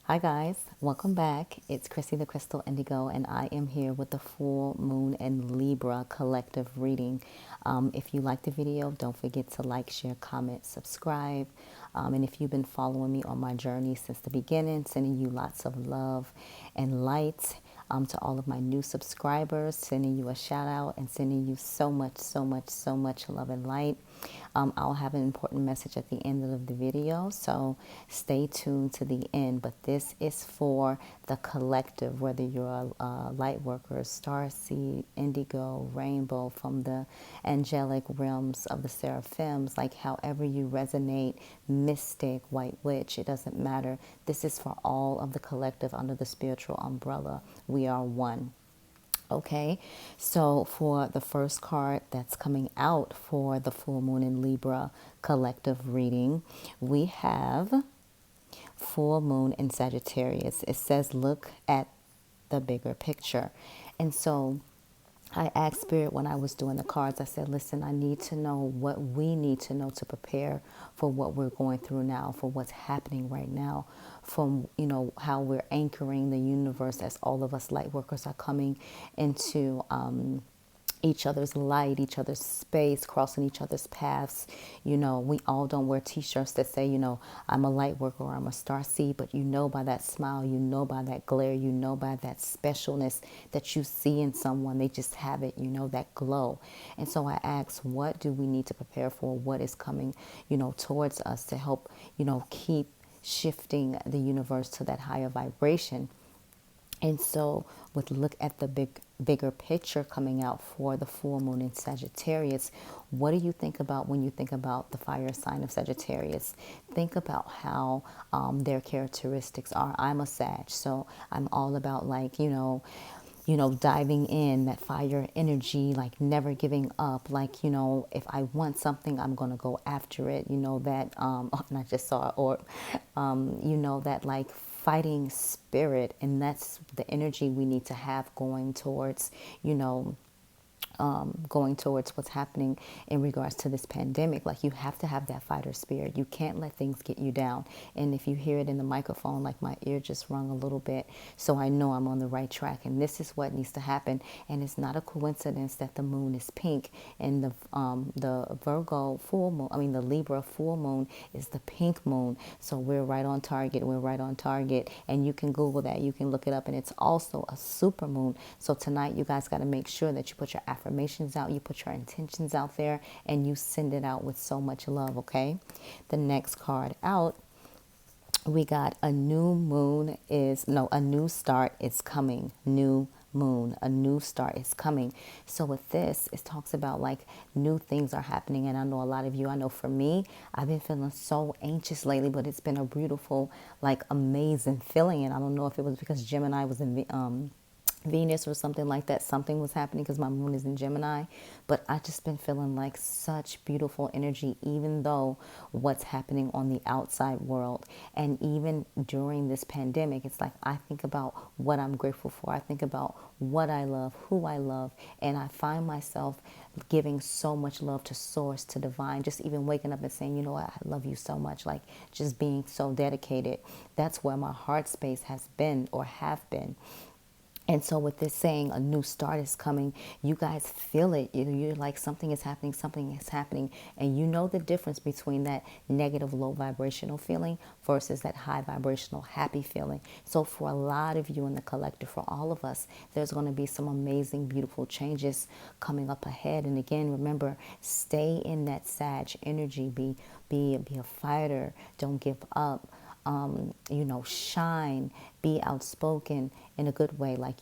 Hi guys, welcome back. It's Chrissy the Crystal Indigo, and I am here with the full moon and Libra collective reading. If you like the video, don't forget to like, share, comment, subscribe. And if you've been following me on my journey since the beginning, sending you lots of love and light. To all of my new subscribers, sending you a shout out and sending you so much, so much, so much love and light. I'll have an important message at the end of the video, so stay tuned to the end. But this is for the collective, whether you're a light worker, star seed, indigo, rainbow, from the angelic realms of the seraphims, like however you resonate, mystic, white witch, it doesn't matter. This is for all of the collective under the spiritual umbrella. We are one. Okay, so for the first card that's coming out for the full moon in Libra collective reading, we have full moon in Sagittarius. It says, look at the bigger picture. And so I asked Spirit when I was doing the cards, I said, listen, I need to know what we need to know to prepare for what we're going through now, for what's happening right now, from, how we're anchoring the universe as all of us light workers are coming into each other's light, each other's space, crossing each other's paths. We all don't wear t-shirts that say, I'm a light worker or I'm a star seed, but by that smile, by that glare, by that specialness that you see in someone. They just have it, that glow. And so I asked, what do we need to prepare for? What is coming, towards us to help, keep shifting the universe to that higher vibration? And so, look at the bigger picture coming out for the full moon in Sagittarius. What do you think about when you think about the fire sign of Sagittarius? Think about how their characteristics are. I'm a Sag, so I'm all about diving in, that fire energy, like never giving up. Like, if I want something, I'm going to go after it. That, and I just saw it, or, that like fighting spirit. And that's the energy we need to have going towards what's happening in regards to this pandemic. Like, you have to have that fighter spirit. You can't let things get you down. And if you hear it in the microphone, like my ear just rung a little bit, so I know I'm on the right track. And this is what needs to happen. And it's not a coincidence that the moon is pink and the Virgo full moon, the Libra full moon is the pink moon. So we're right on target. We're right on target. And you can Google that. You can look it up. And it's also a super moon. So tonight, you guys got to make sure that you put your affirmations out, you put your intentions out there, and you send it out with so much love, okay? The next card out, we got a new start is coming. New moon, a new start is coming. So with this, it talks about like new things are happening. And I know a lot of you, I know for me, I've been feeling so anxious lately, but it's been a beautiful, like amazing feeling. And I don't know if it was because Gemini was in the, Venus or something like that. Something was happening because my moon is in Gemini. But I just been feeling like such beautiful energy, even though what's happening on the outside world. And even during this pandemic, it's like I think about what I'm grateful for. I think about what I love, who I love. And I find myself giving so much love to source, to divine, just even waking up and saying, I love you so much. Like just being so dedicated. That's where my heart space has been or have been. And so with this saying, a new start is coming, you guys feel it. You're like, something is happening. And you know the difference between that negative, low vibrational feeling versus that high vibrational, happy feeling. So for a lot of you in the collective, for all of us, there's going to be some amazing, beautiful changes coming up ahead. And again, remember, stay in that Sag energy. Be a fighter. Don't give up. Shine, be outspoken in a good way. Like,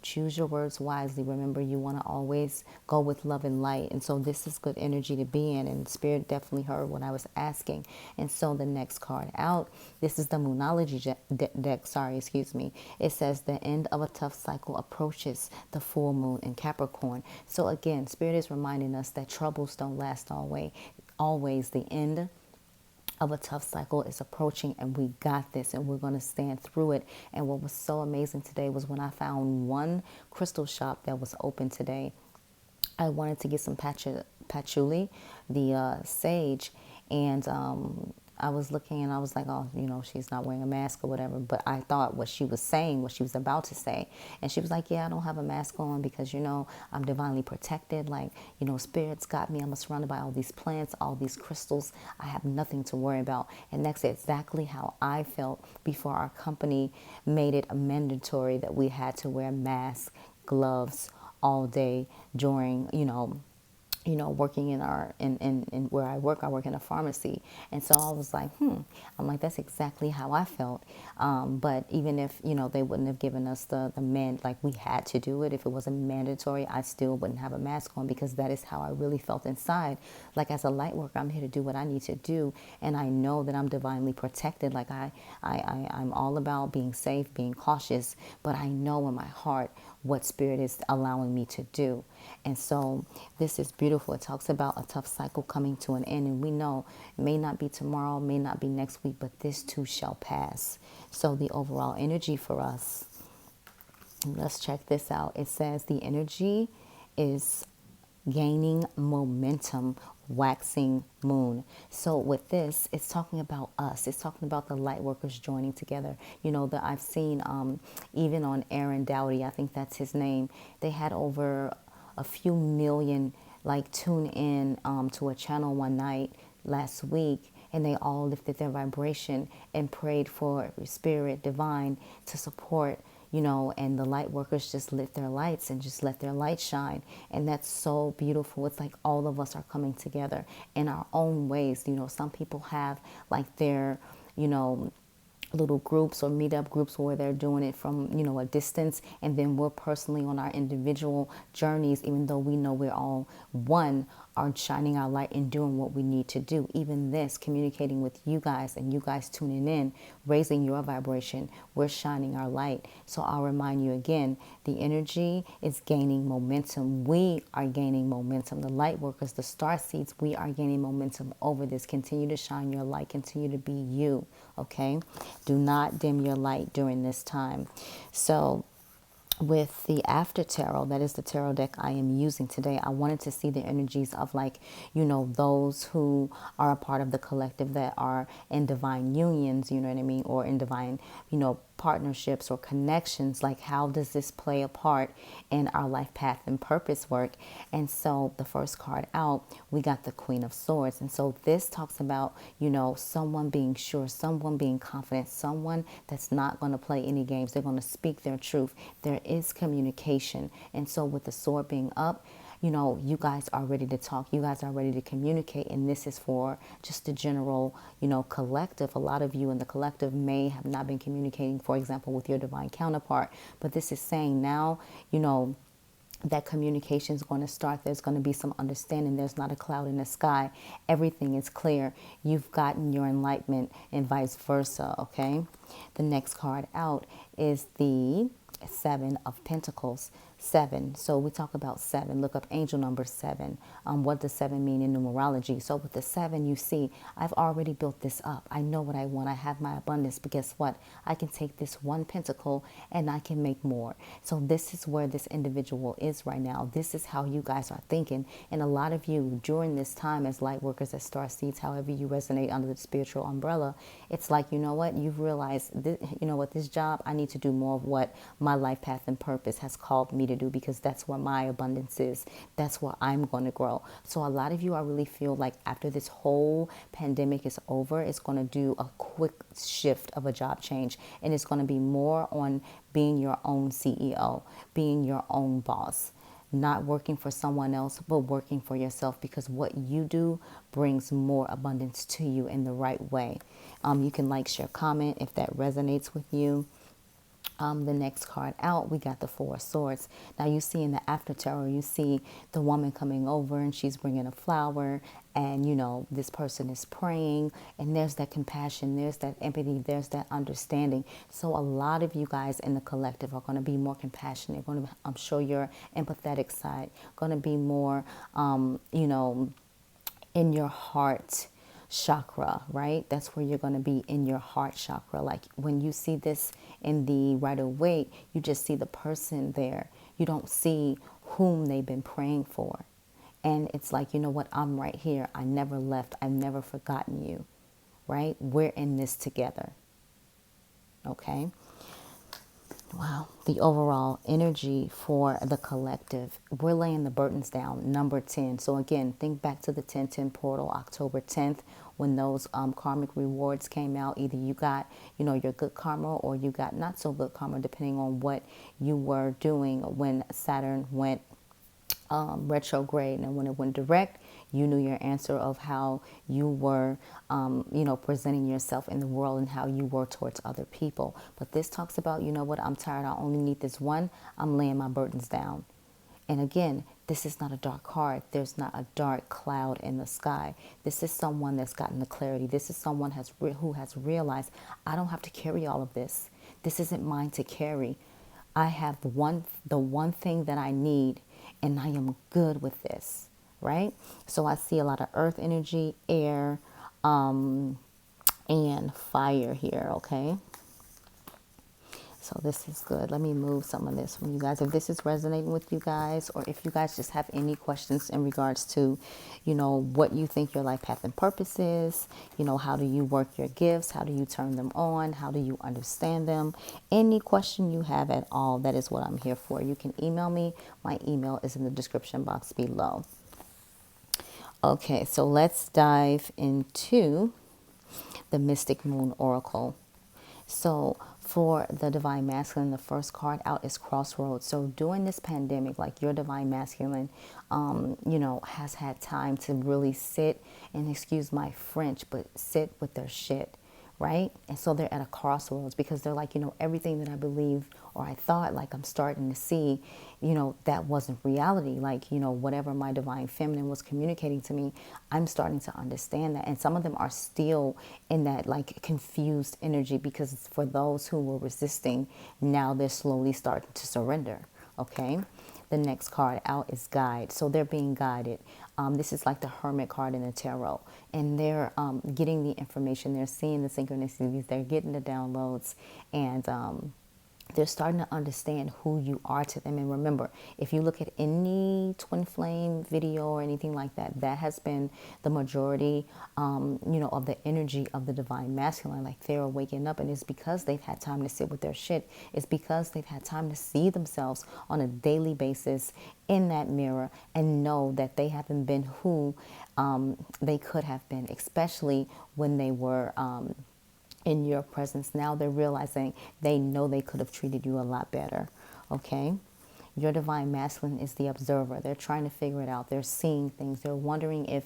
choose your words wisely. Remember, you want to always go with love and light. And so this is good energy to be in. And Spirit definitely heard what I was asking. And so the next card out, this is the Moonology deck. Sorry, excuse me. It says the end of a tough cycle approaches the full moon in Capricorn. So again, Spirit is reminding us that troubles don't last always. Always the end of a tough cycle is approaching, and we got this, and we're going to stand through it. And what was so amazing today was when I found one crystal shop that was open today. I wanted to get some patchouli, the sage, and I was looking and I was like, oh, she's not wearing a mask or whatever. But I thought what she was saying, what she was about to say. And she was like, yeah, I don't have a mask on because, I'm divinely protected. Like, spirits got me. I'm surrounded by all these plants, all these crystals. I have nothing to worry about. And that's exactly how I felt before our company made it mandatory that we had to wear masks, gloves all day during, working in where I work in a pharmacy. And so I was like, I'm like, that's exactly how I felt. But even if, they wouldn't have given us the like we had to do it, if it wasn't mandatory, I still wouldn't have a mask on because that is how I really felt inside. Like as a light worker, I'm here to do what I need to do. And I know that I'm divinely protected. Like I'm all about being safe, being cautious, but I know in my heart what spirit is allowing me to do. And so this is beautiful. It talks about a tough cycle coming to an end. And we know it may not be tomorrow, may not be next week, but this too shall pass. So the overall energy for us, let's check this out. It says the energy is gaining momentum, waxing moon. So with this, it's talking about us. It's talking about the light workers joining together. That I've seen even on Aaron Doughty, I think that's his name. They had over a few million like tune in to a channel one night last week, and they all lifted their vibration and prayed for spirit divine to support, and the light workers just lit their lights and just let their light shine. And that's so beautiful. It's like all of us are coming together in our own ways. Some people have like their, little groups or meetup groups where they're doing it from, a distance. And then we're personally on our individual journeys, even though we know we're all one, are shining our light and doing what we need to do. Even this, communicating with you guys and you guys tuning in, raising your vibration, we're shining our light. So I'll remind you again, the energy is gaining momentum. We are gaining momentum. The light workers, the star seeds, we are gaining momentum over this. Continue to shine your light. Continue to be you. Okay? Do not dim your light during this time. So with the after tarot, that is the tarot deck I am using today, I wanted to see the energies of like, those who are a part of the collective that are in divine unions, you know what I mean? Or in divine, partnerships or connections. Like how does this play a part in our life path and purpose work? And so the first card out, we got the Queen of Swords. And so this talks about, someone being sure, someone being confident, someone that's not going to play any games. They're going to speak their truth. There is communication. And so with the sword being up, you guys are ready to talk. You guys are ready to communicate. And this is for just the general, collective. A lot of you in the collective may have not been communicating, for example, with your divine counterpart. But this is saying now, that communication is going to start. There's going to be some understanding. There's not a cloud in the sky. Everything is clear. You've gotten your enlightenment and vice versa, okay? The next card out is the Seven of Pentacles. 7. So we talk about 7. Look up angel number 7. What does 7 mean in numerology? So with the 7, you see, I've already built this up. I know what I want. I have my abundance. But guess what? I can take this one pentacle and I can make more. So this is where this individual is right now. This is how you guys are thinking. And a lot of you during this time as light workers, as star seeds, however you resonate under the spiritual umbrella, it's like, you know what? You've realized, this job, I need to do more of what my life path and purpose has called me to do, because that's where my abundance is. That's where I'm going to grow. So a lot of you, I really feel like after this whole pandemic is over, it's going to do a quick shift of a job change. And it's going to be more on being your own CEO, being your own boss, not working for someone else, but working for yourself, because what you do brings more abundance to you in the right way. You can like, share, comment if that resonates with you. The next card out, we got the Four of Swords. Now you see in the after tarot, you see the woman coming over and she's bringing a flower, and this person is praying, and there's that compassion, there's that empathy, there's that understanding. So a lot of you guys in the collective are going to be more compassionate, going to show your empathetic side, going to be more, in your heart chakra, right? That's where you're going to be, in your heart chakra. Like when you see this in the Rider-Waite, you just see the person there. You don't see whom they've been praying for. And it's like, you know what? I'm right here. I never left. I've never forgotten you, right? We're in this together, okay? Wow. The overall energy for the collective, we're laying the burdens down, number 10. So again, think back to the 1010 portal, October 10th, when those karmic rewards came out. Either you got, your good karma, or you got not so good karma, depending on what you were doing when Saturn went retrograde. And when it went direct, you knew your answer of how you were, presenting yourself in the world and how you were towards other people. But this talks about, you know what, I'm tired. I only need this one. I'm laying my burdens down. And again, this is not a dark card. There's not a dark cloud in the sky. This is someone that's gotten the clarity. This is someone who has realized, I don't have to carry all of this. This isn't mine to carry. I have the one thing that I need, and I am good with this, right? So I see a lot of earth energy, air, and fire here, okay? So this is good. Let me move some of this from you guys. If this is resonating with you guys, or if you guys just have any questions in regards to, what you think your life path and purpose is, how do you work your gifts? How do you turn them on? How do you understand them? Any question you have at all, that is what I'm here for. You can email me. My email is in the description box below. Okay, so let's dive into the Mystic Moon Oracle. So for the Divine Masculine, the first card out is Crossroads. So during this pandemic, like your Divine Masculine, has had time to really sit, and excuse my French, but sit with their shit, right? And so they're at a crossroads, because they're like, everything that I believe or I thought, like, I'm starting to see, that wasn't reality. Like, whatever my Divine Feminine was communicating to me, I'm starting to understand that. And some of them are still in that, like, confused energy, because for those who were resisting, now they're slowly starting to surrender. Okay. The next card out is Guide. So they're being guided. This is like the Hermit card in the tarot. And they're getting the information. They're seeing the synchronicities. They're getting the downloads. And they're starting to understand who you are to them. And remember, if you look at any twin flame video or anything like that, that has been the majority, of the energy of the Divine Masculine. Like, they're waking up, and it's because they've had time to sit with their shit. It's because they've had time to see themselves on a daily basis in that mirror and know that they haven't been who they could have been, especially when they were in your presence. Now they're realizing they know they could have treated you a lot better. Okay. Your Divine Masculine is the observer. They're trying to figure it out. They're seeing things. They're wondering if,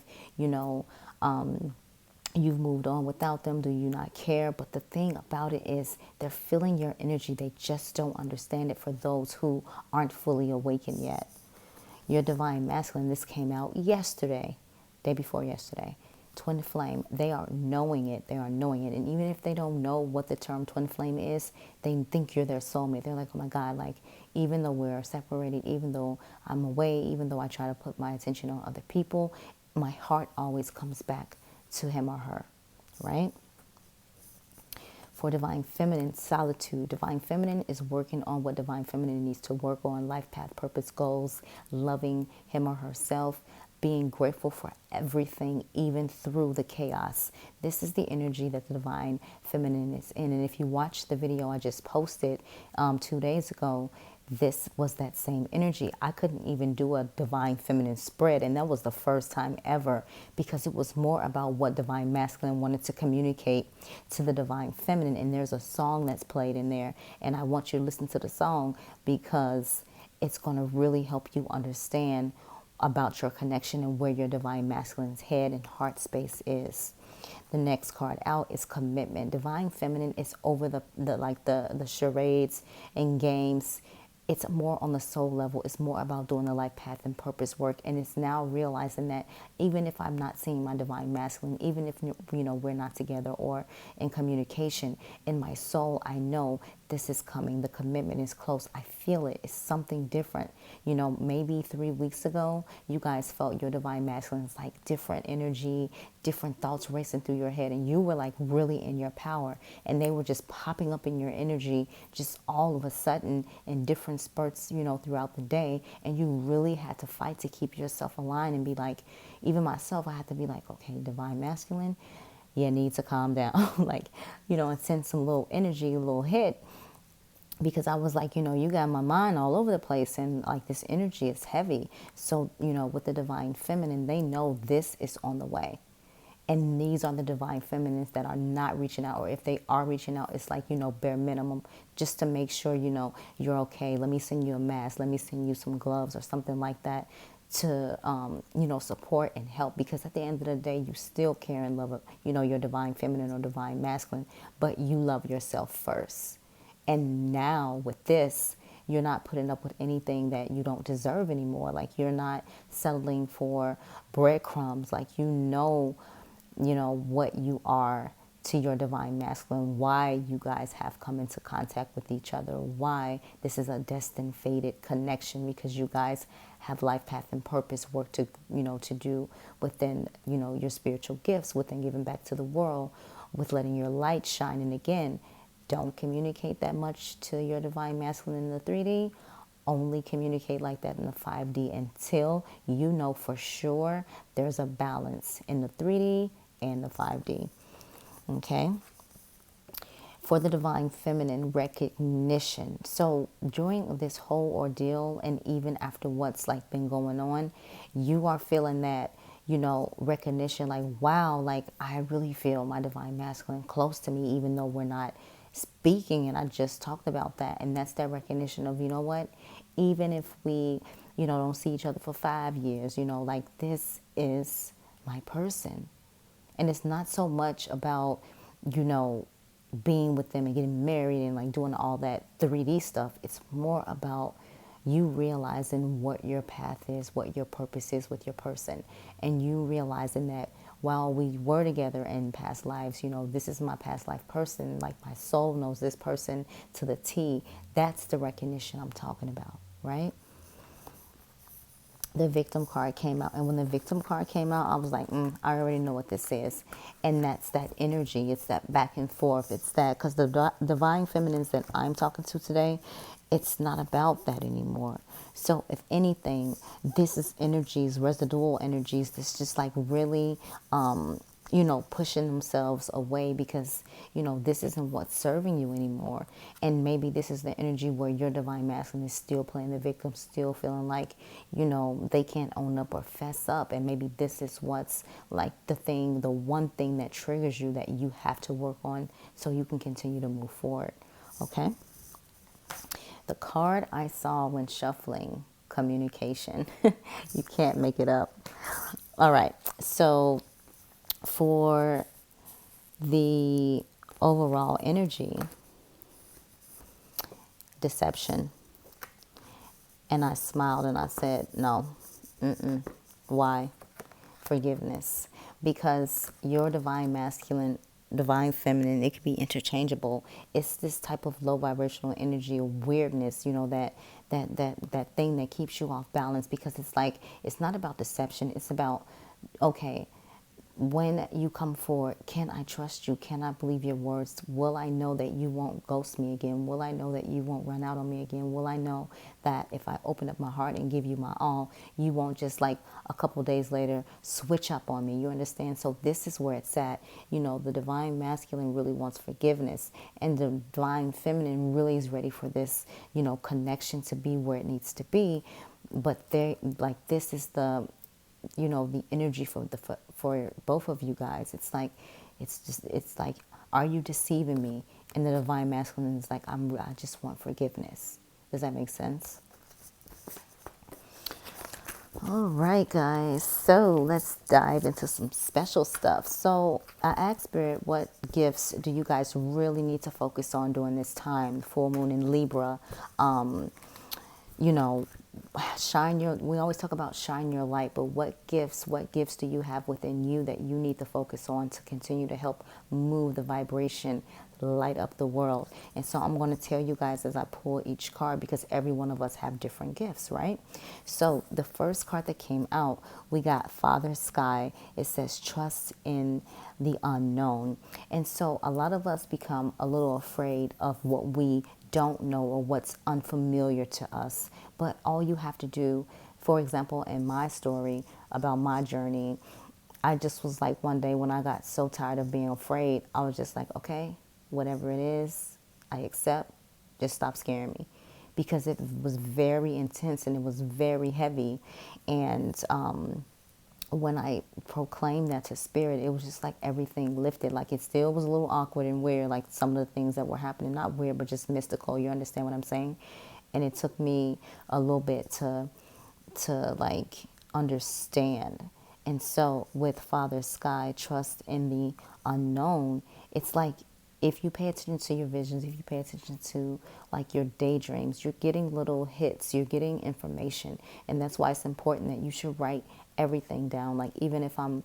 you've moved on without them. Do you not care? But the thing about it is, they're feeling your energy. They just don't understand it, for those who aren't fully awakened yet. Your Divine Masculine, this came out yesterday, day before yesterday. Twin flame, they are knowing it. They are knowing it. And even if they don't know what the term twin flame is, they think you're their soulmate. They're like, oh my God, like, even though we're separated, even though I'm away, even though I try to put my attention on other people, my heart always comes back to him or her, right? For Divine Feminine, Solitude. Divine Feminine is working on what Divine Feminine needs to work on: life path, purpose, goals, loving him or herself, being grateful for everything, even through the chaos. This is the energy that the Divine Feminine is in. And if you watch the video I just posted 2 days ago, this was that same energy. I couldn't even do a Divine Feminine spread, and that was the first time ever, because it was more about what Divine Masculine wanted to communicate to the Divine Feminine. And there's a song that's played in there, and I want you to listen to the song, because it's going to really help you understand about your connection and where your Divine Masculine's head and heart space is. The next card out is Commitment. Divine Feminine is over the charades and games. It's more on the soul level. It's more about doing the life path and purpose work. And it's now realizing that even if I'm not seeing my Divine Masculine, even if, we're not together or in communication, in my soul, I know this is coming. The commitment is close. I feel it. It's something different. Maybe 3 weeks ago, you guys felt your Divine Masculine's like different energy, different thoughts racing through your head, and you were like really in your power, and they were just popping up in your energy just all of a sudden in different spurts, throughout the day. And you really had to fight to keep yourself aligned and be like, even myself, I had to be like, okay, Divine Masculine, you need to calm down. Like, and send some little energy, a little hit, because I was like, you got my mind all over the place, and like this energy is heavy. So, with the divine feminine, they know this is on the way. And these are the divine feminines that are not reaching out, or if they are reaching out, it's like, bare minimum, just to make sure, you're okay. Let me send you a mask. Let me send you some gloves or something like that to, support and help. Because at the end of the day, you still care and love, your divine feminine or divine masculine, but you love yourself first. And now with this, you're not putting up with anything that you don't deserve anymore. Like, you're not settling for breadcrumbs. Like, what you are to your divine masculine, why you guys have come into contact with each other, why this is a destined, fated connection, because you guys have life path and purpose work to do within, your spiritual gifts, within giving back to the world, with letting your light shine. And again, don't communicate that much to your divine masculine in the 3D. Only communicate like that in the 5D until you know for sure there's a balance in the 3D and the 5D. Okay? For the divine feminine, recognition. So during this whole ordeal, and even after what's like been going on, you are feeling that, recognition, like, wow, like I really feel my divine masculine close to me, even though we're not speaking. And I just talked about that. And that's that recognition of, what, even if we, don't see each other for 5 years, like this is my person. And it's not so much about, being with them and getting married and like doing all that 3D stuff. It's more about you realizing what your path is, what your purpose is with your person. And you realizing that while we were together in past lives, this is my past life person. Like, my soul knows this person to the T. That's the recognition I'm talking about, right? The victim card came out. And when the victim card came out, I was like, I already know what this is. And that's that energy. It's that back and forth. It's that, because the divine feminines that I'm talking to today, it's not about that anymore. So if anything, this is energies, residual energies, that's just like really, pushing themselves away because, this isn't what's serving you anymore. And maybe this is the energy where your divine masculine is still playing the victim, still feeling like, they can't own up or fess up. And maybe this is what's like the one thing that triggers you that you have to work on so you can continue to move forward. Okay. The card I saw when shuffling, communication. You can't make it up. All right. So for the overall energy, deception. And I smiled and I said, no, why? Forgiveness. Because your divine masculine, divine feminine, it could be interchangeable. It's this type of low vibrational energy or weirdness, that thing that keeps you off balance, because it's like, it's not about deception. It's about, okay, when you come forward, can I trust you? Can I believe your words? Will I know that you won't ghost me again? Will I know that you won't run out on me again? Will I know that if I open up my heart and give you my all, you won't just like a couple days later switch up on me? You understand? So this is where it's at. The divine masculine really wants forgiveness, and the divine feminine really is ready for this, connection to be where it needs to be. But this is the energy for both of you guys. It's like, are you deceiving me? And the divine masculine is like, I just want forgiveness. Does that make sense? All right, guys. So let's dive into some special stuff. So I asked Spirit, what gifts do you guys really need to focus on during this time? Full moon in Libra. We always talk about shine your light, but what gifts do you have within you that you need to focus on to continue to help move the vibration, light up the world? And so I'm going to tell you guys as I pull each card, because every one of us have different gifts, right? So the first card that came out, we got Father Sky. It says trust in the unknown. And so a lot of us become a little afraid of what we don't know or what's unfamiliar to us. But all you have to do, for example, in my story about my journey, I just was like, one day when I got so tired of being afraid, I was just like, okay, whatever it is, I accept. Just stop scaring me, because it was very intense and it was very heavy. And when I proclaimed that to spirit, it was just like everything lifted. Like it still was a little awkward and weird, like some of the things that were happening, not weird, but just mystical. You understand what I'm saying? And it took me a little bit to like understand. And so with Father Sky, trust in the unknown, it's like if you pay attention to your visions, if you pay attention to like your daydreams, you're getting little hits, you're getting information. And that's why it's important that you should write everything down. Like even if I'm,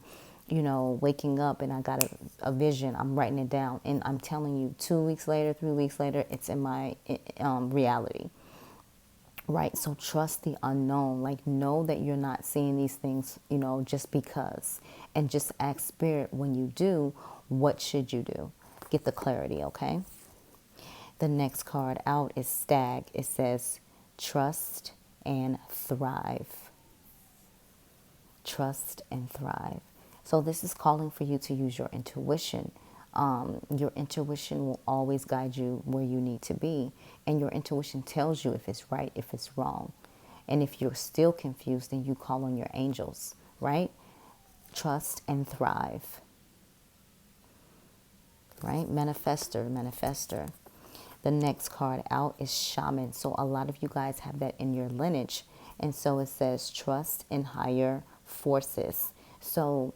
waking up and I got a vision, I'm writing it down. And I'm telling you, 2 weeks later, 3 weeks later, it's in my reality. Right. So trust the unknown. Like know that you're not seeing these things, just because. And just ask spirit when you do, what should you do? Get the clarity, okay? The next card out is Stag. It says trust and thrive. Trust and thrive. So this is calling for you to use your intuition. Your intuition will always guide you where you need to be. And your intuition tells you if it's right, if it's wrong. And if you're still confused, then you call on your angels, right? Trust and thrive. Right? Manifester. The next card out is Shaman. So a lot of you guys have that in your lineage. And so it says trust in higher forces. So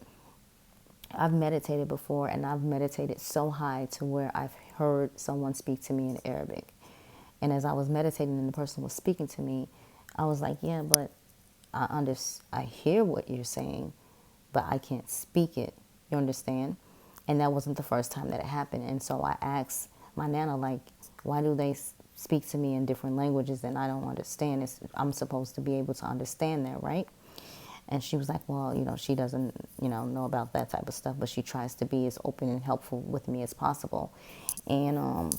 I've meditated before, and I've meditated so high to where I've heard someone speak to me in Arabic. And as I was meditating and the person was speaking to me, I was like, yeah, but I hear what you're saying, but I can't speak it. You understand? And that wasn't the first time that it happened. And so I asked my Nana, like, why do they speak to me in different languages and I don't understand? I'm supposed to be able to understand that, right? And she was like, well, she doesn't, know about that type of stuff, but she tries to be as open and helpful with me as possible. And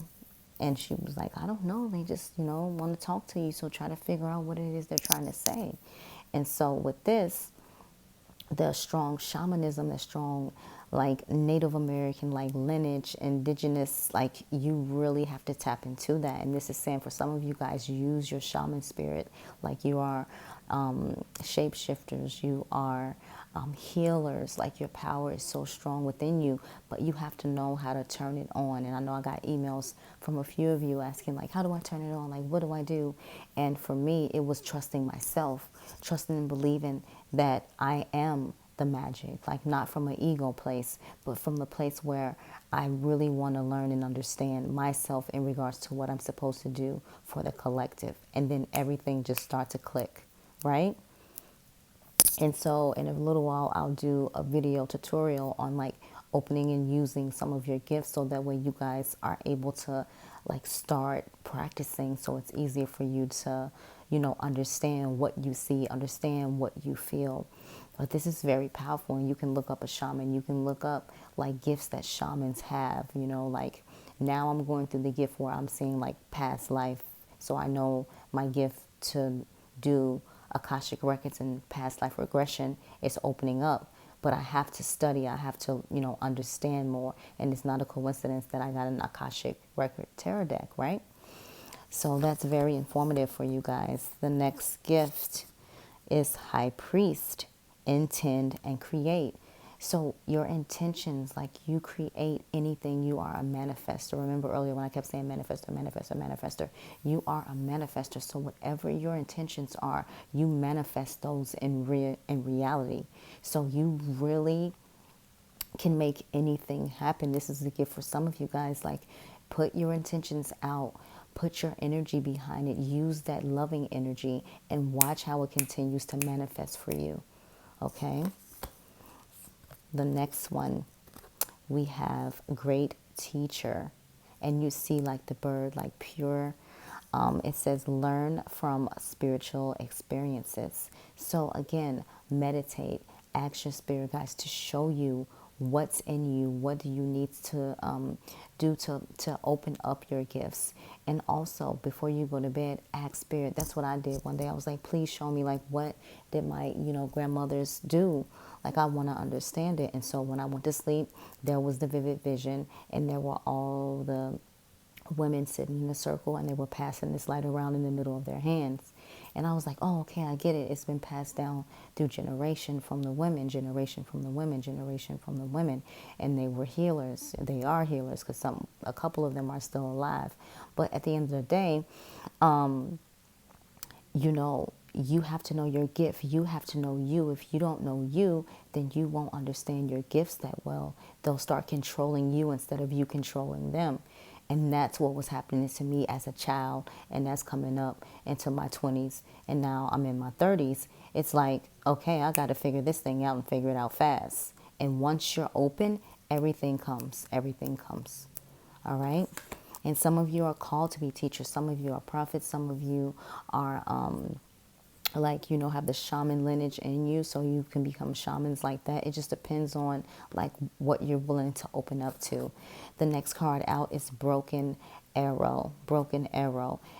she was like, I don't know. They just, want to talk to you. So try to figure out what it is they're trying to say. And so with this, the strong shamanism, the strong like Native American like lineage, indigenous, like you really have to tap into that. And this is saying for some of you guys, use your shaman spirit like you are shapeshifters, you are healers, like your power is so strong within you, but you have to know how to turn it on. And I know I got emails from a few of you asking like, how do I turn it on? Like, what do I do? And for me, it was trusting myself, trusting and believing that I am the magic, like not from an ego place, but from the place where I really want to learn and understand myself in regards to what I'm supposed to do for the collective. And then everything just starts to click, right? And so in a little while, I'll do a video tutorial on like opening and using some of your gifts, so that way you guys are able to like start practicing, so it's easier for you to, understand what you see, understand what you feel. But this is very powerful, and you can look up a shaman. You can look up like gifts that shamans have, like now I'm going through the gift where I'm seeing like past life. So I know my gift to do Akashic records and past life regression is opening up. But I have to study, I have to, understand more. And it's not a coincidence that I got an Akashic record tarot deck, right? So that's very informative for you guys. The next gift is High Priest. Intend and create. So your intentions, like you create anything, you are a manifester. Remember earlier when I kept saying manifester, you are a manifester. So whatever your intentions are, you manifest those in reality. So you really can make anything happen. This is the gift for some of you guys. Like put your intentions out, put your energy behind it, use that loving energy, and watch how it continues to manifest for you. Okay. The next one, we have Great Teacher. And you see like the bird, like pure. It says learn from spiritual experiences. So again, meditate. Ask your spirit guides to show you what's in you. What do you need to do to open up your gifts? And also, before you go to bed, ask Spirit. That's what I did one day. I was like, please show me, like, what did my, grandmothers do? Like, I want to understand it. And so when I went to sleep, there was the vivid vision, and there were all the women sitting in a circle, and they were passing this light around in the middle of their hands. And I was like, oh, okay, I get it. It's been passed down through generation from the women, generation from the women, generation from the women. And they were healers. They are healers, because a couple of them are still alive. But at the end of the day, you have to know your gift. You have to know you. If you don't know you, then you won't understand your gifts that well. They'll start controlling you instead of you controlling them. And that's what was happening to me as a child. And that's coming up into my 20s. And now I'm in my 30s. It's like, okay, I got to figure this thing out and figure it out fast. And once you're open, everything comes. Everything comes. All right? And some of you are called to be teachers. Some of you are prophets. Some of you are have the shaman lineage in you, so you can become shamans like that. It just depends on like what you're willing to open up to. The next card out is broken arrow.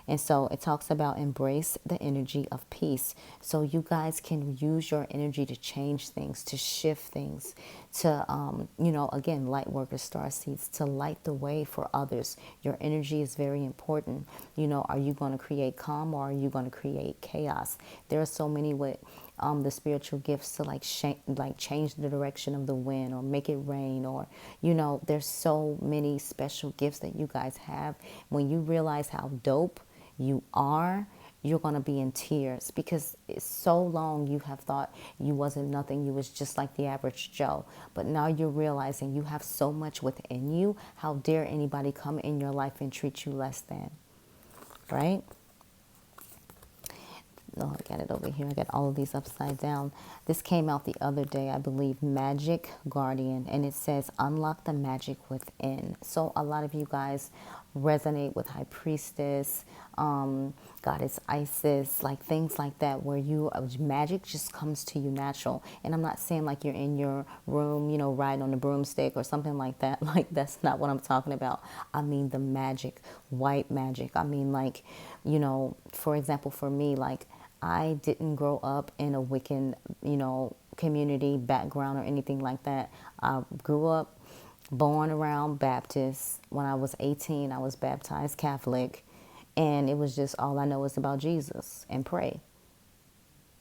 And so it talks about embrace the energy of peace. So you guys can use your energy to change things, to shift things, to again, light workers, star seeds, to light the way for others. Your energy is very important. Are you going to create calm, or are you going to create chaos? There are so many with the spiritual gifts to change the direction of the wind, or make it rain, or there's so many special gifts that you guys have. When you realize how dope you are, you're going to be in tears, because it's so long you have thought you wasn't nothing. You was just like the average Joe. But now you're realizing you have so much within you. How dare anybody come in your life and treat you less than, right? Oh, I got it over here. I got all of these upside down. This came out the other day, I believe, Magic Guardian, and it says unlock the magic within. So a lot of you guys resonate with High Priestess, Goddess Isis, like things like that, where magic just comes to you natural. And I'm not saying like you're in your room, riding on a broomstick or something like that. Like, that's not what I'm talking about. I mean the magic, white magic. I mean, like, for example, for me, like, I didn't grow up in a Wiccan, community background or anything like that. I grew up born around Baptist. When I was 18, I was baptized Catholic. And it was just, all I know is about Jesus and pray.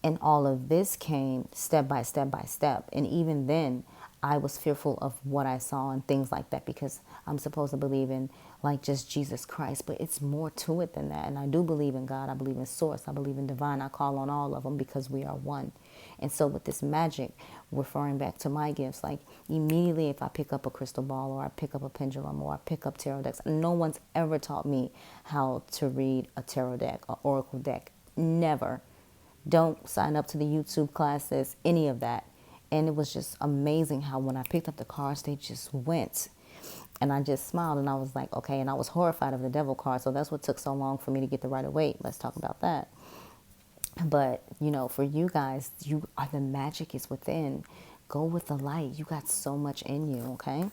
And all of this came step by step by step. And even then, I was fearful of what I saw and things like that, because I'm supposed to believe in like just Jesus Christ. But it's more to it than that. And I do believe in God. I believe in Source. I believe in Divine. I call on all of them because we are one. And so with this magic, referring back to my gifts, like immediately if I pick up a crystal ball, or I pick up a pendulum, or I pick up tarot decks, no one's ever taught me how to read a tarot deck or oracle deck. Never. Don't sign up to the YouTube classes, any of that. And it was just amazing how when I picked up the cards, they just went. And I just smiled, and I was like, okay. And I was horrified of the devil card. So that's what took so long for me to get the Rider-Waite. Let's talk about that. But, for you guys, the magic is within. Go with the light. You got so much in you, okay?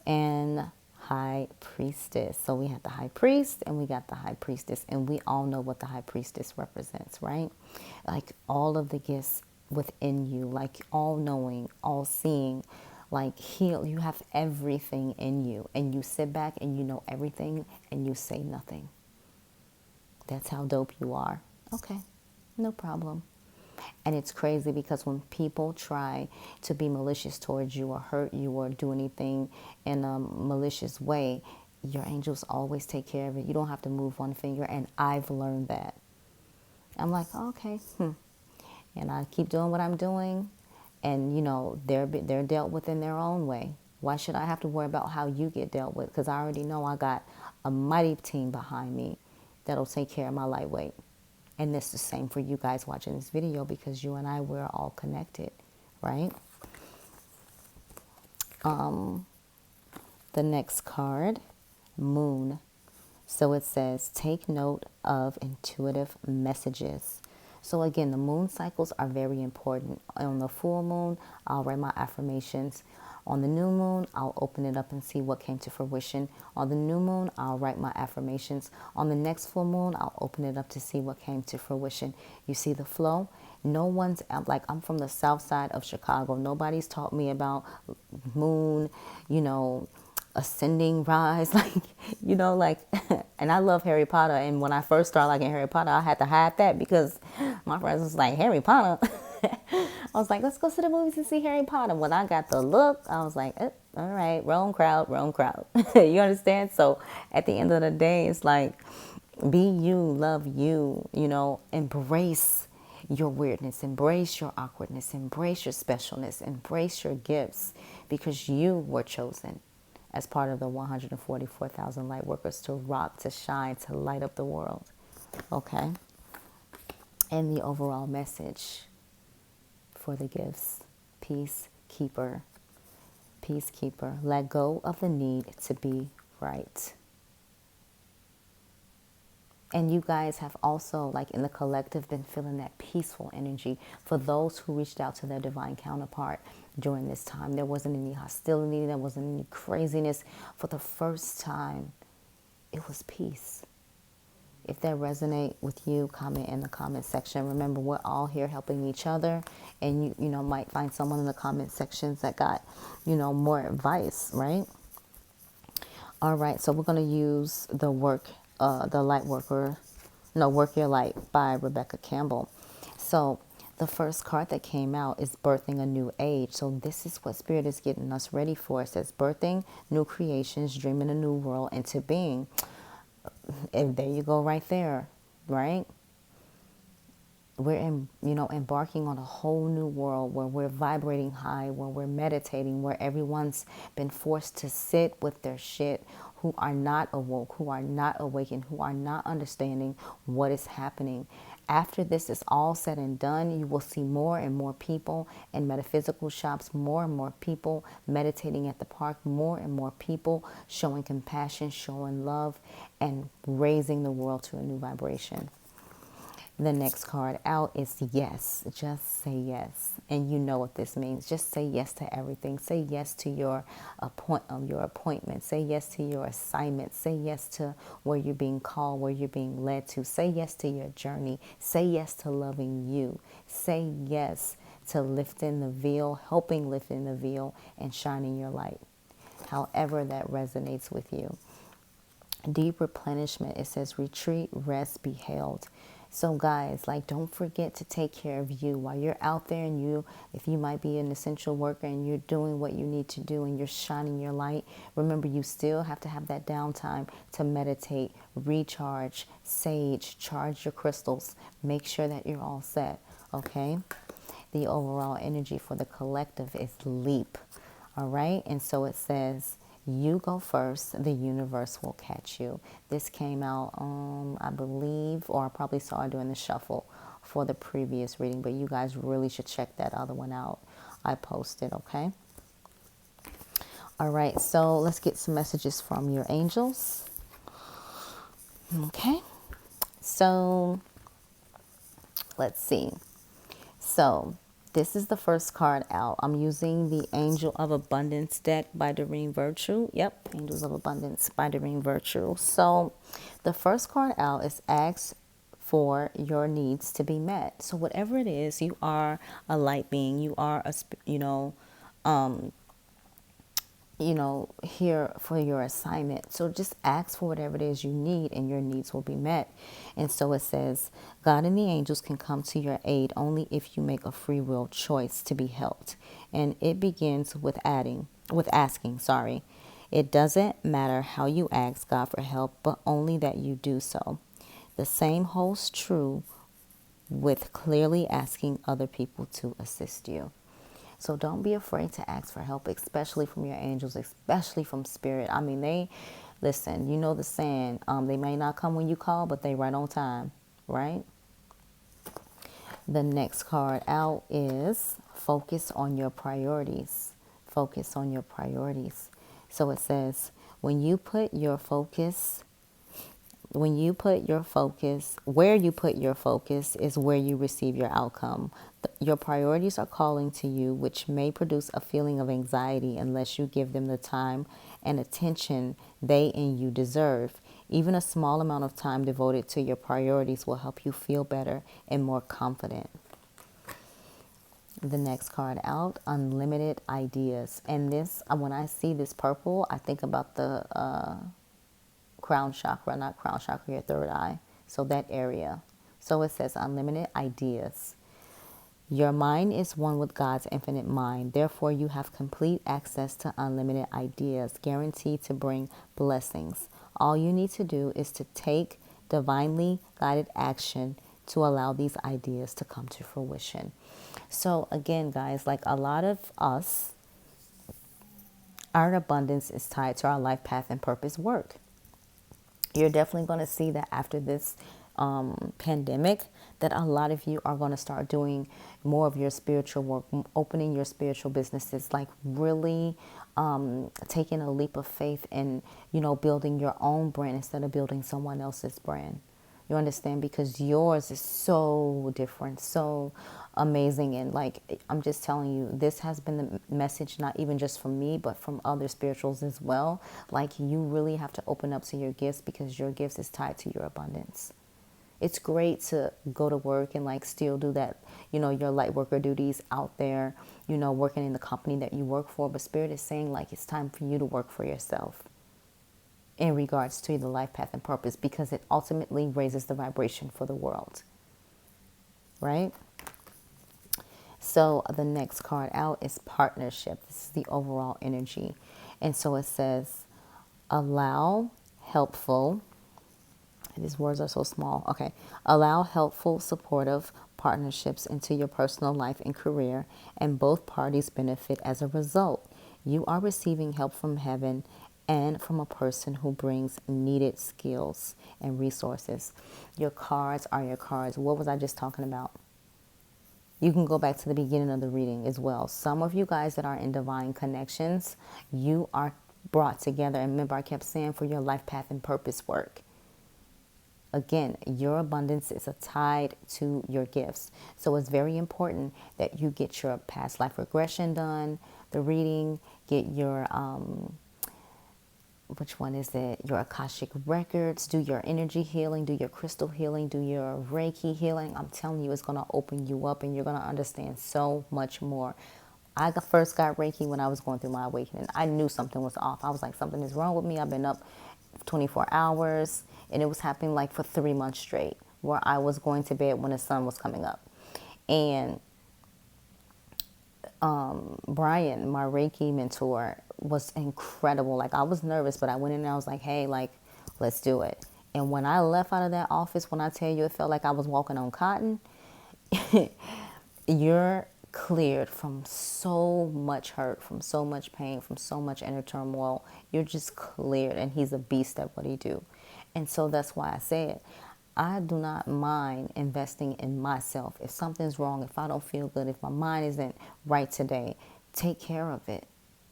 And High Priestess. So we have the High Priest and we got the High Priestess. And we all know what the High Priestess represents, right? Like all of the gifts within you, like all knowing, all seeing, like heal. You have everything in you. And you sit back and you know everything and you say nothing. That's how dope you are. Okay, no problem. And it's crazy because when people try to be malicious towards you or hurt you or do anything in a malicious way, your angels always take care of it. You don't have to move one finger. And I've learned that. I'm like, okay, And I keep doing what I'm doing. And, they're dealt with in their own way. Why should I have to worry about how you get dealt with? Because I already know I got a mighty team behind me that'll take care of my lightweight. And this is the same for you guys watching this video, because you and I, we're all connected, right? The next card, Moon. So it says, take note of intuitive messages. So again, the moon cycles are very important. On the full moon, I'll write my affirmations. On the new moon, I'll open it up and see what came to fruition. On the new moon, I'll write my affirmations. On the next full moon, I'll open it up to see what came to fruition. You see the flow? No one's like, I'm from the south side of Chicago. Nobody's taught me about moon, ascending, rise, like, like, and I love Harry Potter. And when I first started liking Harry Potter, I had to hide that because my friends was like, Harry Potter. I was like, let's go to the movies and see Harry Potter. When I got the look, I was like, all right, wrong crowd, wrong crowd. You understand? So at the end of the day, it's like, be you, love you, embrace your weirdness, embrace your awkwardness, embrace your specialness, embrace your gifts, because you were chosen as part of the 144,000 light workers to rock, to shine, to light up the world. Okay? And the overall message for the gifts: peacekeeper. Peacekeeper. Let go of the need to be right. And you guys have also, like in the collective, been feeling that peaceful energy. For those who reached out to their divine counterpart during this time, there wasn't any hostility, there wasn't any craziness. For the first time, it was peace. If that resonate with you, comment in the comment section. Remember, we're all here helping each other, and you might find someone in the comment sections that got, more advice, right? All right, so we're going to use the Work Your Light by Rebecca Campbell. So the first card that came out is Birthing a New Age. So this is what Spirit is getting us ready for. It says birthing new creations, dreaming a new world into being. And there you go right there, right? We're embarking on a whole new world where we're vibrating high, where we're meditating, where everyone's been forced to sit with their shit, who are not awoke, who are not awakened, who are not understanding what is happening. After this is all said and done, you will see more and more people in metaphysical shops, more and more people meditating at the park, more and more people showing compassion, showing love, and raising the world to a new vibration. The next card out is yes. Just say yes. And you know what this means. Just say yes to everything. Say yes to your appointment. Say yes to your assignment. Say yes to where you're being called, where you're being led to. Say yes to your journey. Say yes to loving you. Say yes to lifting the veil, helping lifting the veil, and shining your light. However that resonates with you. Deep replenishment. It says retreat, rest, be held. So guys, like, don't forget to take care of you while you're out there, and if you might be an essential worker and you're doing what you need to do and you're shining your light, remember you still have to have that downtime to meditate, recharge, sage, charge your crystals, make sure that you're all set, okay? The overall energy for the collective is leap, all right? And so it says, you go first, the universe will catch you. This came out, I believe, or I probably saw it during the shuffle for the previous reading, but you guys really should check that other one out. I posted, okay? All right, so let's get some messages from your angels. Okay, so let's see. So this is the first card out. I'm using the Angel of Abundance deck by Doreen Virtue. Yep, Angels of Abundance by Doreen Virtue. So the first card out is ask for your needs to be met. So whatever it is, you are a light being. You are here for your assignment. So just ask for whatever it is you need and your needs will be met. And so it says, God and the angels can come to your aid only if you make a free will choice to be helped. And it begins with asking. It doesn't matter how you ask God for help, but only that you do so. The same holds true with clearly asking other people to assist you. So don't be afraid to ask for help, especially from your angels, especially from spirit. I mean, listen, you know the saying, they may not come when you call, but they right on time, right? The next card out is focus on your priorities. Focus on your priorities. So it says, when you put your focus when you put your focus, where you put your focus is where you receive your outcome. Your priorities are calling to you, which may produce a feeling of anxiety unless you give them the time and attention they and you deserve. Even a small amount of time devoted to your priorities will help you feel better and more confident. The next card out, unlimited ideas. And this, when I see this purple, I think about the crown chakra, not crown chakra, your third eye. So that area. So it says unlimited ideas. Your mind is one with God's infinite mind. Therefore, you have complete access to unlimited ideas, guaranteed to bring blessings. All you need to do is to take divinely guided action to allow these ideas to come to fruition. So again, guys, like a lot of us, our abundance is tied to our life path and purpose work. You're definitely going to see that after this pandemic, that a lot of you are going to start doing more of your spiritual work, opening your spiritual businesses, like really taking a leap of faith and, building your own brand instead of building someone else's brand. You understand? Because yours is so different, so amazing. And like, I'm just telling you, this has been the message, not even just from me, but from other spirituals as well. Like, you really have to open up to your gifts because your gifts is tied to your abundance. It's great to go to work and like still do that, your light worker duties out there, working in the company that you work for. But Spirit is saying like, it's time for you to work for yourself in regards to the life path and purpose, because it ultimately raises the vibration for the world, right? So the next card out is partnership. This is the overall energy. And so it says, allow helpful, these words are so small. Okay. Allow helpful, supportive partnerships into your personal life and career, and both parties benefit as a result. You are receiving help from heaven and from a person who brings needed skills and resources. Your cards are your cards. What was I just talking about? You can go back to the beginning of the reading as well. Some of you guys that are in divine connections, you are brought together. And remember, I kept saying for your life path and purpose work. Again, your abundance is tied to your gifts. So it's very important that you get your past life regression done, the reading, get your which one is it? Your Akashic records, do your energy healing, do your crystal healing, do your Reiki healing. I'm telling you, it's going to open you up and you're going to understand so much more. I first got Reiki when I was going through my awakening. I knew something was off. I was like, something is wrong with me. I've been up 24 hours and it was happening like for 3 months straight, where I was going to bed when the sun was coming up. And Brian, my Reiki mentor, was incredible. Like, I was nervous, but I went in and I was like, hey, like, let's do it. And when I left out of that office, when I tell you it felt like I was walking on cotton, you're cleared from so much hurt, from so much pain, from so much inner turmoil. You're just cleared, and he's a beast at what he do. And so that's why I said, I do not mind investing in myself. If something's wrong, if I don't feel good, if my mind isn't right today, take care of it.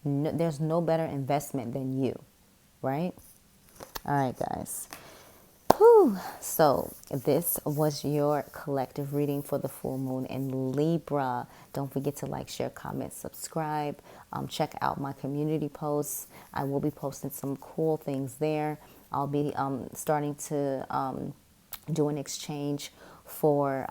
No, there's no better investment than you, right? All right, guys. Whew. So this was your collective reading for the full moon in Libra. Don't forget to like, share, comment, subscribe. Check out my community posts. I will be posting some cool things there. I'll be starting to do an exchange for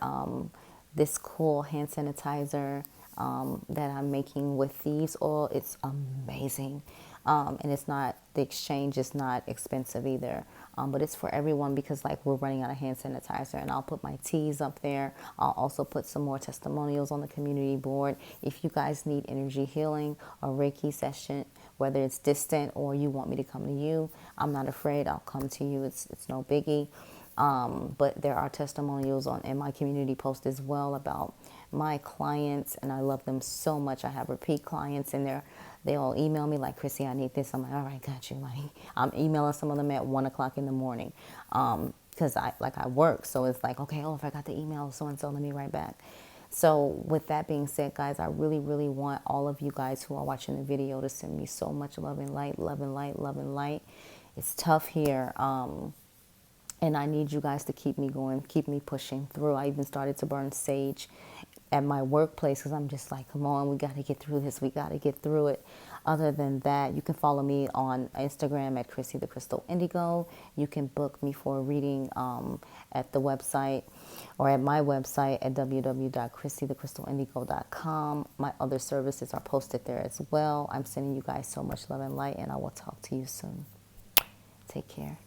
this cool hand sanitizer that I'm making with thieves oil. It's amazing. And it's not, the exchange is not expensive either. But it's for everyone because like we're running out of hand sanitizer, and I'll put my teas up there. I'll also put some more testimonials on the community board. If you guys need energy healing or Reiki session, whether it's distant or you want me to come to you, I'm not afraid. I'll come to you. It's no biggie. But there are testimonials in my community post as well about my clients, and I love them so much. I have repeat clients, and they all email me like, Chrissy, I need this. I'm like, all right, got you. Like, I'm emailing some of them at 1 o'clock in the morning because I work. So it's like, okay, if I got the email, so-and-so, let me write back. So with that being said, guys, I really, really want all of you guys who are watching the video to send me so much love and light, love and light, love and light. It's tough here. And I need you guys to keep me going, keep me pushing through. I even started to burn sage at my workplace because I'm just like, come on, we got to get through this. We got to get through it. Other than that, you can follow me on Instagram at Chrissy the Crystal Indigo. You can book me for a reading at the website or at my website at www.chrissythecrystalindigo.com. My other services are posted there as well. I'm sending you guys so much love and light, and I will talk to you soon. Take care.